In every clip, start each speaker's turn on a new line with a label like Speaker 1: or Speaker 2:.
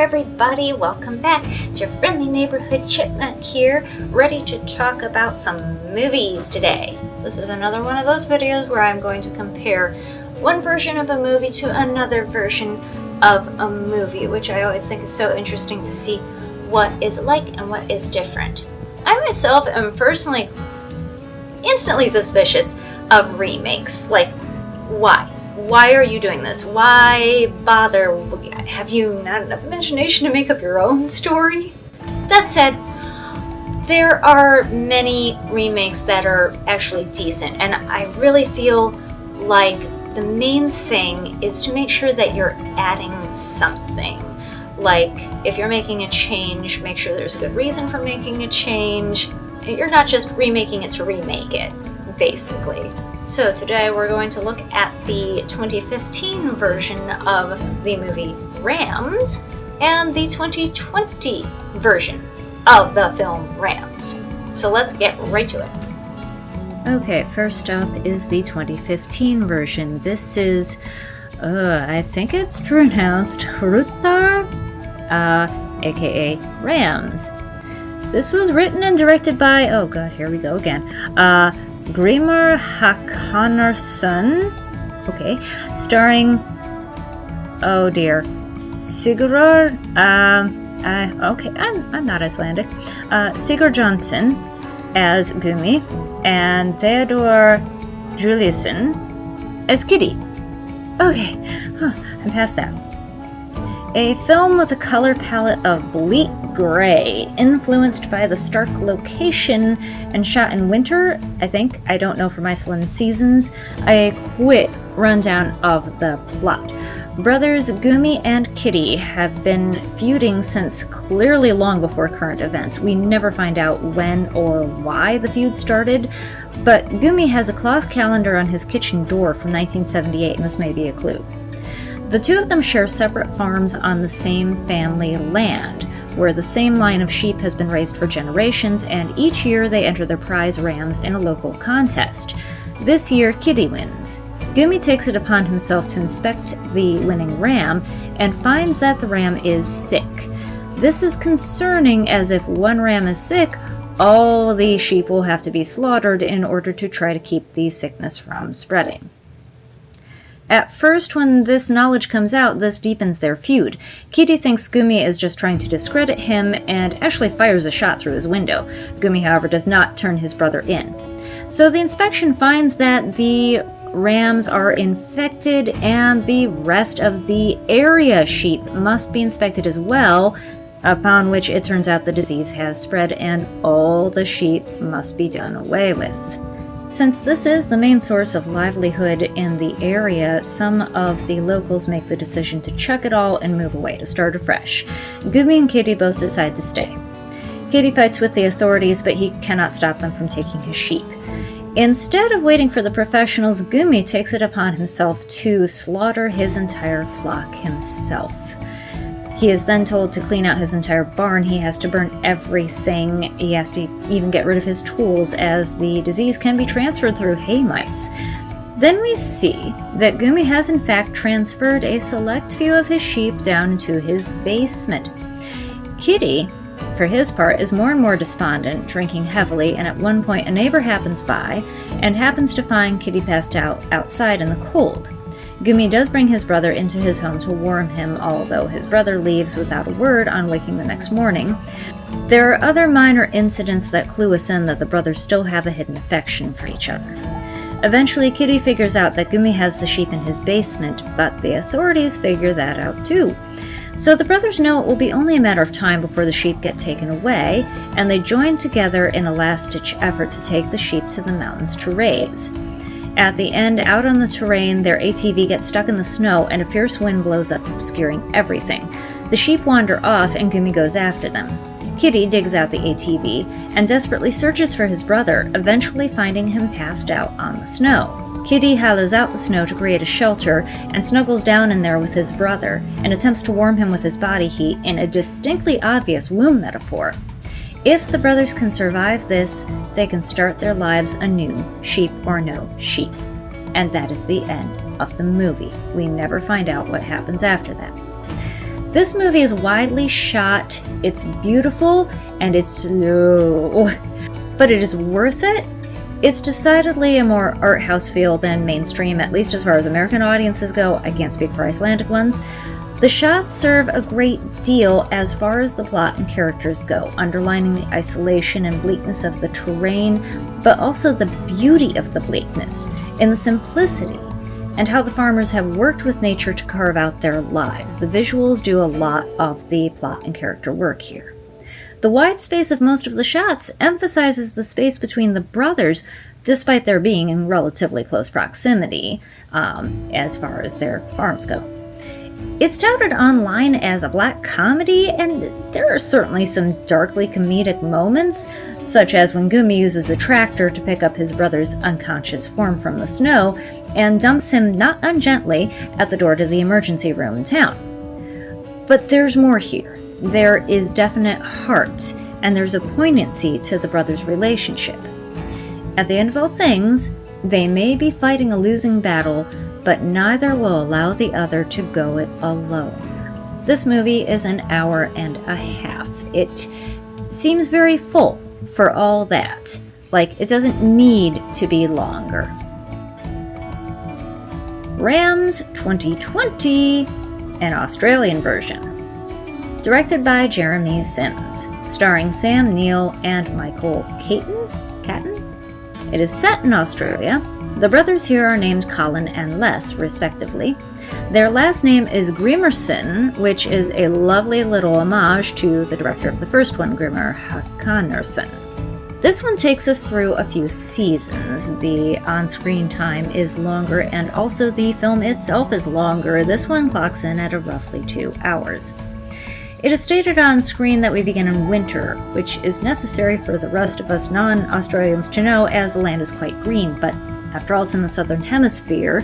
Speaker 1: everybody, welcome back. It's your friendly neighborhood chipmunk here, ready to talk about some movies today. This is another one of those videos where I'm going to compare one version of a movie to another version of a movie, which I always think is so interesting to see what is like and what is different. I myself am personally instantly suspicious of remakes. Like, why? Why are you doing this? Why bother? Have you not enough imagination to make up your own story? That said, there are many remakes that are actually decent, and I really feel like the main thing is to make sure that you're adding something. Like, if you're making a change, make sure there's a good reason for making a change. You're not just remaking it to remake it, basically. So today we're going to look at the 2015 version of the movie Rams and the 2020 version of the film Rams. So let's get right to it. Okay, first up is the 2015 version. This is, I think it's pronounced Hrutar, aka Rams. This was written and directed by, oh god, here we go again, Grimur Hakanarsson, okay, starring, oh dear, Sigurður, okay, I'm not Icelandic, Sigurður Johnson as Gumi, and Theodore Juliusson as Kitty. Okay, I'm past that. A film with a color palette of bleak gray, influenced by the stark location and shot in winter, I think. I don't know from Iceland seasons. A quick rundown of the plot. Brothers Gumi and Kitty have been feuding since clearly long before current events. We never find out when or why the feud started, but Gumi has a cloth calendar on his kitchen door from 1978, and this may be a clue. The two of them share separate farms on the same family land, where the same line of sheep has been raised for generations, and each year they enter their prize rams in a local contest. This year, Kitty wins. Gumi takes it upon himself to inspect the winning ram, and finds that the ram is sick. This is concerning, as if one ram is sick, all the sheep will have to be slaughtered in order to try to keep the sickness from spreading. At first, when this knowledge comes out, this deepens their feud. Kitty thinks Gumi is just trying to discredit him and actually fires a shot through his window. Gumi, however, does not turn his brother in. So the inspection finds that the rams are infected and the rest of the area sheep must be inspected as well, upon which it turns out the disease has spread and all the sheep must be done away with. Since this is the main source of livelihood in the area, some of the locals make the decision to chuck it all and move away to start afresh. Gumi and Kitty both decide to stay. Kitty fights with the authorities, but he cannot stop them from taking his sheep. Instead of waiting for the professionals, Gumi takes it upon himself to slaughter his entire flock himself. He is then told to clean out his entire barn. He has to burn everything. He has to even get rid of his tools, as the disease can be transferred through hay mites. Then we see that Gumi has in fact transferred a select few of his sheep down into his basement. Kitty, for his part, is more and more despondent, drinking heavily, and at one point a neighbor happens by and happens to find Kitty passed out outside in the cold. Gumi does bring his brother into his home to warm him, although his brother leaves without a word on waking the next morning. There are other minor incidents that clue us in that the brothers still have a hidden affection for each other. Eventually, Kitty figures out that Gumi has the sheep in his basement, but the authorities figure that out too. So the brothers know it will be only a matter of time before the sheep get taken away, and they join together in a last-ditch effort to take the sheep to the mountains to raise. At the end, out on the terrain, their ATV gets stuck in the snow and a fierce wind blows up, obscuring everything. The sheep wander off and Gumi goes after them. Kitty digs out the ATV and desperately searches for his brother, eventually finding him passed out on the snow. Kitty hollows out the snow to create a shelter and snuggles down in there with his brother and attempts to warm him with his body heat in a distinctly obvious womb metaphor. If the brothers can survive this, they can start their lives anew, sheep or no sheep. And that is the end of the movie. We never find out what happens after that. This movie is widely shot, it's beautiful, and it's slow. But it is worth it. It's decidedly a more art house feel than mainstream, at least as far as American audiences go. I can't speak for Icelandic ones. The shots serve a great deal as far as the plot and characters go, underlining the isolation and bleakness of the terrain, but also the beauty of the bleakness and the simplicity, and how the farmers have worked with nature to carve out their lives. The visuals do a lot of the plot and character work here. The wide space of most of the shots emphasizes the space between the brothers, despite their being in relatively close proximity as far as their farms go. It's touted online as a black comedy, and there are certainly some darkly comedic moments, such as when Gumi uses a tractor to pick up his brother's unconscious form from the snow and dumps him not ungently at the door to the emergency room in town. But there's more here. There is definite heart, and there's a poignancy to the brothers' relationship. At the end of all things, they may be fighting a losing battle, but neither will allow the other to go it alone. This movie is an hour and a half. It seems very full for all that. Like, it doesn't need to be longer. Rams 2020, an Australian version. Directed by Jeremy Sims, starring Sam Neill and Michael Caton? It is set in Australia. The brothers here are named Colin and Les, respectively. Their last name is Grimerson, which is a lovely little homage to the director of the first one, Grimmer Hakanerson. This one takes us through a few seasons. The on-screen time is longer, and also the film itself is longer. This one clocks in at roughly 2 hours. It is stated on screen that we begin in winter, which is necessary for the rest of us non-Australians to know, as the land is quite green, but after all, it's in the southern hemisphere.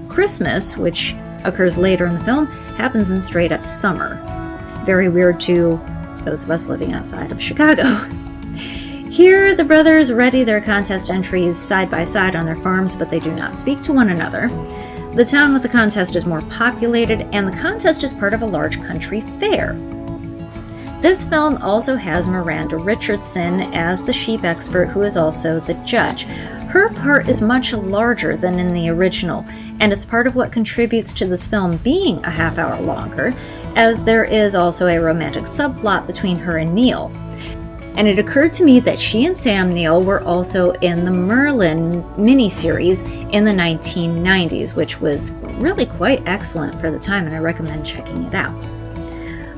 Speaker 1: Christmas, which occurs later in the film, happens in straight-up summer. Very weird to those of us living outside of Chicago. Here, the brothers ready their contest entries side by side on their farms, but they do not speak to one another. The town with the contest is more populated, and the contest is part of a large country fair. This film also has Miranda Richardson as the sheep expert, who is also the judge. Her part is much larger than in the original, and it's part of what contributes to this film being a half hour longer, as there is also a romantic subplot between her and Neil. And it occurred to me that she and Sam Neill were also in the Merlin miniseries in the 1990s, which was really quite excellent for the time, and I recommend checking it out.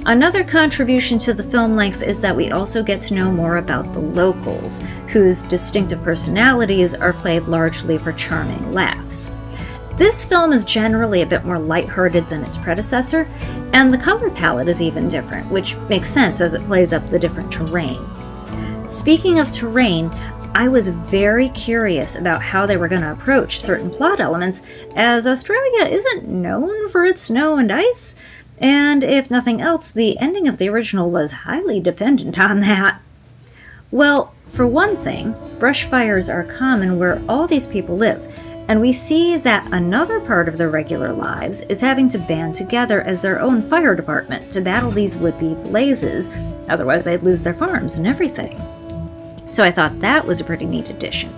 Speaker 1: Another contribution to the film length is that we also get to know more about the locals, whose distinctive personalities are played largely for charming laughs. This film is generally a bit more lighthearted than its predecessor, and the color palette is even different, which makes sense as it plays up the different terrain. Speaking of terrain, I was very curious about how they were going to approach certain plot elements, as Australia isn't known for its snow and ice, and if nothing else, the ending of the original was highly dependent on that. Well, for one thing, brush fires are common where all these people live, and we see that another part of their regular lives is having to band together as their own fire department to battle these would-be blazes, otherwise they'd lose their farms and everything. So I thought that was a pretty neat addition.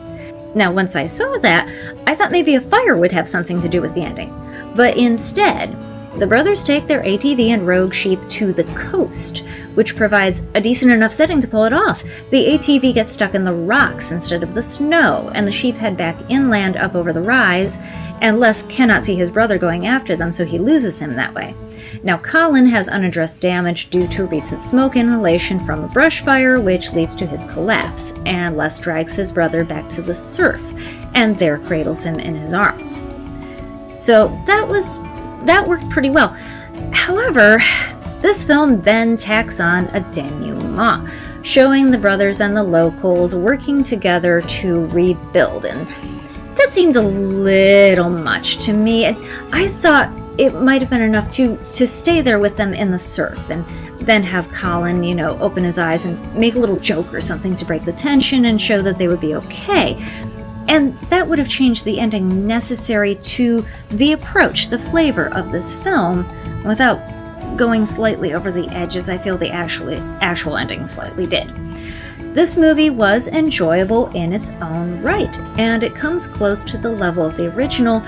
Speaker 1: Now, once I saw that, I thought maybe a fire would have something to do with the ending, but instead, the brothers take their ATV and rogue sheep to the coast, which provides a decent enough setting to pull it off. The ATV gets stuck in the rocks instead of the snow, and the sheep head back inland up over the rise, and Les cannot see his brother going after them, so he loses him that way. Now, Colin has unaddressed damage due to recent smoke inhalation from a brush fire, which leads to his collapse, and Les drags his brother back to the surf, and there cradles him in his arms. So that worked pretty well. However, this film then tacks on a denouement, showing the brothers and the locals working together to rebuild, and that seemed a little much to me. I thought it might have been enough to stay there with them in the surf, and then have Colin, open his eyes and make a little joke or something to break the tension and show that they would be okay. And that would have changed the ending necessary to the approach, the flavor of this film, without going slightly over the edge as I feel the actual ending slightly did. This movie was enjoyable in its own right, and it comes close to the level of the original,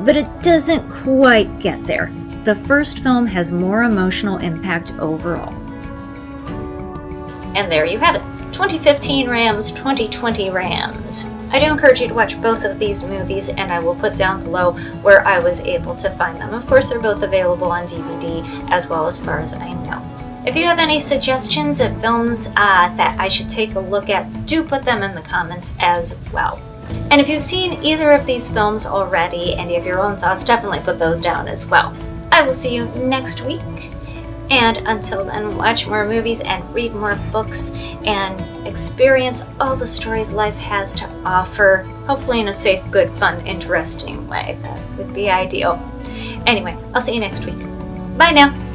Speaker 1: but it doesn't quite get there. The first film has more emotional impact overall. And there you have it. 2015 Rams, 2020 Rams. I do encourage you to watch both of these movies, and I will put down below where I was able to find them. Of course, they're both available on DVD as well, as far as I know. If you have any suggestions of films that I should take a look at, do put them in the comments as well. And if you've seen either of these films already and you have your own thoughts, definitely put those down as well. I will see you next week. And until then, watch more movies and read more books and experience all the stories life has to offer, hopefully in a safe, good, fun, interesting way. That would be ideal. Anyway, I'll see you next week. Bye now.